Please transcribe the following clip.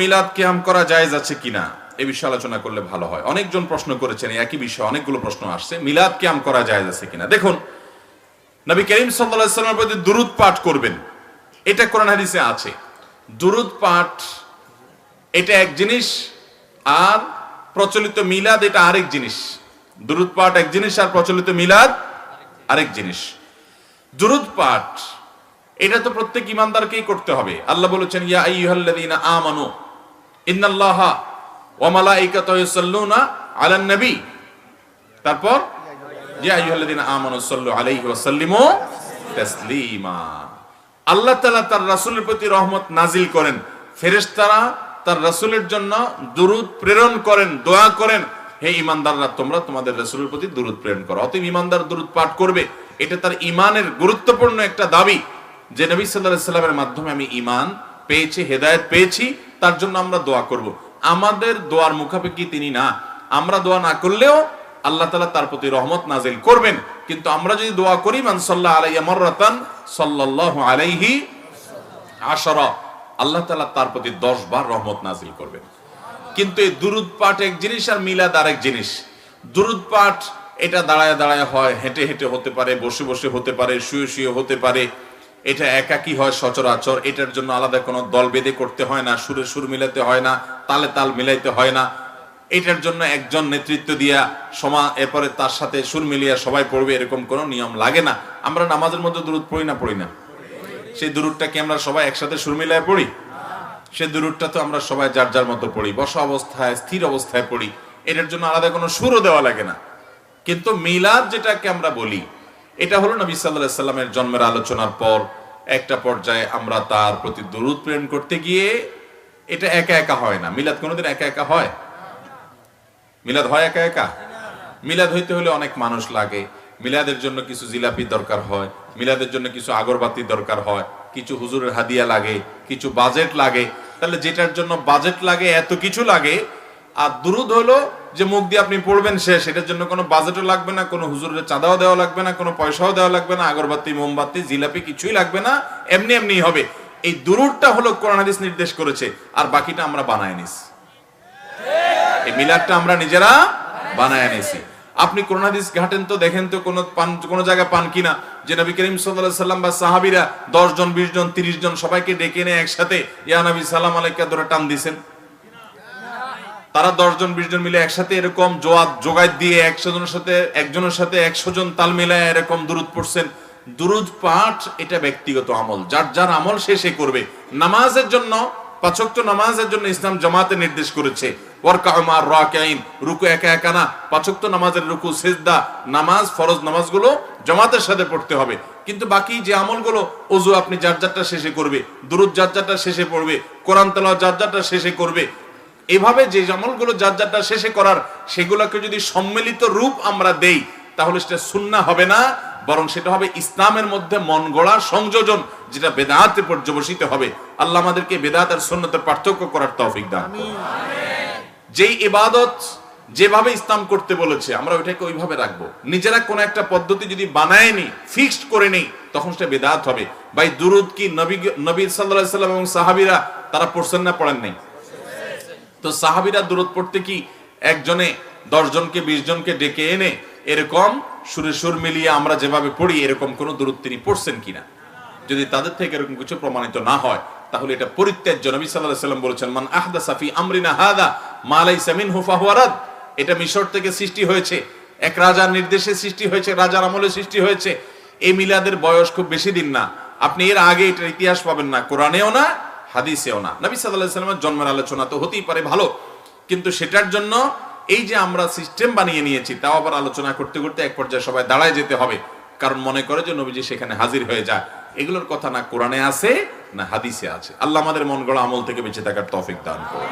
মিলাদ কিয়াম করা জায়েজ আছে কিনা এই বিষয়ে আলোচনা করলে ভালো হয়। অনেকজন প্রশ্ন করেছেন একই বিষয়ে, অনেকগুলো প্রশ্ন আসছে। মিলাদ কিয়াম করা জায়েজ আছে কিনা, দেখুন নবী করিম সাল্লাল্লাহু আলাইহি ওয়াসাল্লামের প্রতি দুরূদ পাঠ করবেন, এটা কোরআন হাদিসে আছে। দুরূদ পাঠ এটা এক জিনিস, আর প্রচলিত মিলাদ এটা আরেক জিনিস। দুরূদ পাঠ এক জিনিস আর প্রচলিত মিলাদ আরেক জিনিস। দুরূদ পাঠ এটা তো প্রত্যেক ইমানদারকেই করতে হবে। আল্লাহ বলেছেন ইয়া আইয়ুহাল্লাযীনা আমানু ইন্নাল্লাহা ওয়া মালাইকাতাহু ইউসাল্লুনা আলান নবী, তারপর ইয়া আইয়ুহাল্লাযীনা আমানু সাল্লু আলাইহি ওয়া সাল্লিমু তাসলিমা। আল্লাহ তাআলা তার রাসূলের প্রতি রহমত নাজিল করেন, ফেরেশতারা তার রাসূলের জন্য দুরূদ প্রেরণ করেন, দোয়া করেন, হে ঈমানদাররা তোমরা তোমাদের রাসূলের প্রতি দুরূদ প্রেরণ করো। অতএব ঈমানদার দুরূদ পাঠ করবে, এটা তার ঈমানের গুরুত্বপূর্ণ একটা দাবি যে নবী সাল্লাল্লাহু আলাইহি সাল্লামের মাধ্যমে আমি ঈমান পেয়েছি, হেদায়েত পেয়েছি, তার জন্য আমরা দোয়া করব। আমাদের দোয়ার মুখাপেক্ষী তিনি না, আমরা দোয়া না করলেও আল্লাহ তাআলা তার প্রতি রহমত নাজিল করবেন। কিন্তু আমরা যদি দোয়া করি মান সাল্লাল্লাহু আলাইহি মাররাতান সাল্লাল্লাহু আলাইহি আশারা, আল্লাহ তাআলা তার প্রতি 10 বার রহমত নাজিল করবেন। কিন্তু এই দুরূদ পাঠ এক জিনিস আর মিলাদ আরেক জিনিস। দুরূদ পাঠ এটা দাঁড়ায় দাঁড়ায় হয়, হেঁটে হেঁটে হতে পারে, বসে বসে হতে পারে, শুয়ে শুয়ে হতে পারে, এটা একাকী হয় সচরাচর। এটার জন্য আলাদা কোনো দল বেঁধে করতে হয় না, সুরে সুর মিলাতে হয় না, তালে তাল মিলাইতে হয় না। এটার জন্য একজন নেতৃত্ব দিয়া এরপরে তার সাথে সুর মিলিয়ে সবাই পড়বে, এরকম কোনো নিয়ম লাগে না। আমরা নামাজের মধ্যে দুরূদ পড়ি না পড়ি না? সেই দুরূদটা কি আমরা সবাই একসাথে সুর মিলায় পড়ি? সেই দুরূদটা তো আমরা সবাই যার যার মতো পড়ি, বসা অবস্থায়, স্থির অবস্থায় পড়ি। এটার জন্য আলাদা কোনো সুরও দেওয়া লাগে না। কিন্তু মিলাদ যেটাকে আমরা বলি, এটা হলো নবী সাল্লাল্লাহু আলাইহি সাল্লামের জন্মের আলোচনার পর একটা পর্যায়ে আমরা তার প্রতি দুরূদ প্রেরণ করতে গিয়ে, এটা একা একা হয় না। মিলাদ কোনোদিন একা একা হয়? মিলাদ হয় একা একা? মিলাদ হইতে হলে অনেক মানুষ লাগে, মিলাদের জন্য কিছু জিলাপি দরকার হয়, মিলাদের জন্য কিছু আগরবাতি দরকার হয়, কিছু হুজুরের হাদিয়া লাগে, কিছু বাজেট লাগে। তাহলে যেটার জন্য বাজেট লাগে, এত কিছু লাগে, আর দুরূদ হলো যে মুখ দিয়ে আপনি পড়বেন শেষ, এটার জন্য কোনো বাজেটও লাগবে না, কোনো হুজুরের চাঁদাও দেওয়া লাগবে না, কোনো পয়সাও দেওয়া লাগবে না, আগরবাতি মোমবাতি জিলাপি কিছুই লাগবে না, এমনি এমনি হবে। এই দুরূদটা হলো কোরআন হাদিস নির্দেশ করেছে, আর বাকিটা আমরা বানায় নিছি। এই মিলাদটা আমরা নিজেরা বানায় নিছি। আপনি কোরআন হাদিস ঘাটেন তো, দেখেন তো কোনো জায়গায় পান কিনা যে নবী করিম সাল্লাল্লাহু আলাইহি সাল্লাম বা সাহাবীরা 10 জন 20 জন 30 জন সবাইকে ডেকে এনে একসাথে ইয়া নবী সালাম আলাইকা ধরে টান দিয়েছেন? তারা 10 জন 20 জন মিলে একসাথে এরকম জোগাড় দিয়ে একজনের সাথে 100 জন তাল মিলায় এরকম দুরূদ পড়ছেন। দুরূদ পাঠ এটা ব্যক্তিগত আমল, যার যার আমল সে করবে। নামাজের জন্য 5 ওয়াক্ত নামাজের জন্য ইসলাম জামাতে নির্দেশ করেছে ওয়ারকাউ মা'আর রাকিঈন, রুকু একা একা না, 5 ওয়াক্ত নামাজের রুকু সিজদা নামাজ, ফরজ নামাজগুলো জামাতের সাথে পড়তে হবে। কিন্তু বাকি যে আমলগুলো, ওযু আপনি যার যারটা শেষে করবে, দুরূদ যার যারটা শেষে পড়বে, কোরআন তেলাওয়াত যার যারটা শেষে করবে। এভাবে যে আমলগুলো যার যারটা শেষে করার, সেগুলোকে যদি সম্মিলিত রূপ আমরা দেই, তাহলে সেটা সুন্নাহ হবে না, বরং সেটা হবে ইসলামের মধ্যে মন গড়া সংযোজন, যেটা বেদাতে পর্যবসিত হবে। আল্লাহ আমাদেরকে বেদাত আর সুন্নতের পার্থক্য করার তৌফিক দান করুন। যেই ইবাদত যেভাবে ইসলাম করতে বলেছে আমরা ওইটাকে ওইভাবে রাখবো। নিজেরা কোন একটা পদ্ধতি যদি বানায় নি, ফিক্সড করে নেই, তখন সেটা বেদাত হবে। ভাই দুরূদ কি নবী সাল্লাল্লাহু আলাইহি সাল্লাম এবং সাহাবীরা তারা পড়ছেন না পড়েন নাই? তো সাহাবীরা দুরূদ পড়তে কি একজনে 10 জনকে 20 জনকে ডেকে এনে এরকম সুরে সুর মিলিয়ে আমরা যেভাবে পড়ি এরকম কোন দুরূদ তিনি পড়ছেন কিনা? যদি তাদের থেকে এরকম কিছু প্রমাণিত না হয়, তাহলে এটা পরিত্যাজ্য। নবী সাল্লাল্লাহু আলাইহি সাল্লাম বলেছেন মান আহদাসা ফি আমরিনা হাদা মা লাইসা মিনহু ফাহুয়া রাদ। এটা মিশর থেকে সৃষ্টি হয়েছে, এক রাজার নির্দেশে সৃষ্টি হয়েছে, রাজার আমলে সৃষ্টি হয়েছে। এই মিলাদের বয়স খুব বেশি দিন না, আপনি এর আগে এটার ইতিহাস পাবেন না, কোরআনেও না, হাদিসেও না। নবী সাল্লাল্লাহু আলাইহি সাল্লামের জন্মের আলোচনা তো হতেই পারে ভালো, কিন্তু সেটার জন্য এই যে আমরা সিস্টেম বানিয়ে নিয়েছি, তাও আবার আলোচনা করতে করতে এক পর্যায়ে সবাই দাঁড়ায় যেতে হবে, কারণ মনে করে যে নবীজি সেখানে হাজির হয়ে যায়। এগুলোর কথা না কোরআনে আছে না হাদিসে আছে। আল্লাহ আমাদের মন গড়া আমল থেকে বেঁচে থাকার তৌফিক দান করুন।